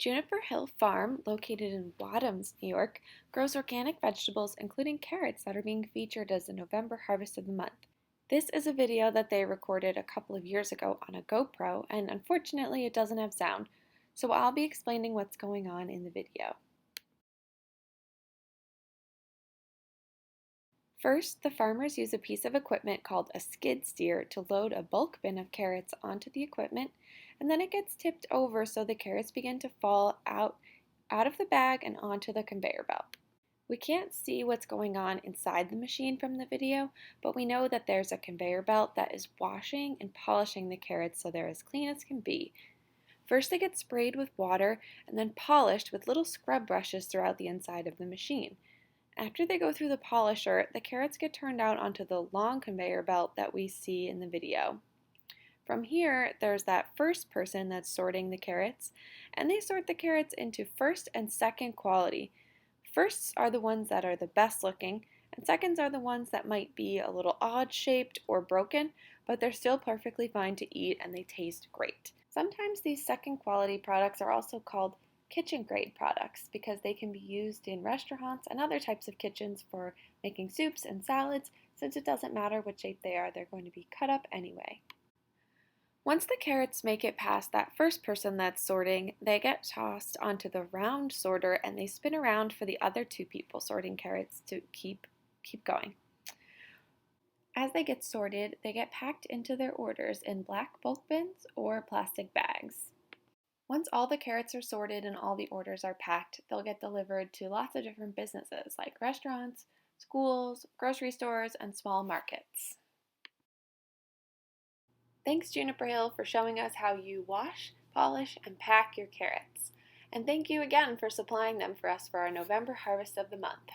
Juniper Hill Farm, located in Wadhams, New York, grows organic vegetables including carrots that are being featured as the November harvest of the month. This is a video that they recorded a couple of years ago on a GoPro, and unfortunately it doesn't have sound, so I'll be explaining what's going on in the video. First, the farmers use a piece of equipment called a skid steer to load a bulk bin of carrots onto the equipment, and then it gets tipped over so the carrots begin to fall out of the bag and onto the conveyor belt. We can't see what's going on inside the machine from the video, but we know that there's a conveyor belt that is washing and polishing the carrots so they're as clean as can be. First they get sprayed with water and then polished with little scrub brushes throughout the inside of the machine. After they go through the polisher, the carrots get turned out onto the long conveyor belt that we see in the video. From here, there's that first person that's sorting the carrots, and they sort the carrots into first and second quality. Firsts are the ones that are the best looking, and seconds are the ones that might be a little odd shaped or broken, but they're still perfectly fine to eat and they taste great. Sometimes these second quality products are also called kitchen grade products because they can be used in restaurants and other types of kitchens for making soups and salads. Since it doesn't matter what shape they are, they're going to be cut up anyway. Once the carrots make it past that first person that's sorting, they get tossed onto the round sorter and they spin around for the other two people sorting carrots to keep going. As they get sorted, they get packed into their orders in black bulk bins or plastic bags. Once all the carrots are sorted and all the orders are packed, they'll get delivered to lots of different businesses like restaurants, schools, grocery stores, and small markets. Thanks Juniper Hill for showing us how you wash, polish, and pack your carrots. And thank you again for supplying them for us for our November harvest of the month.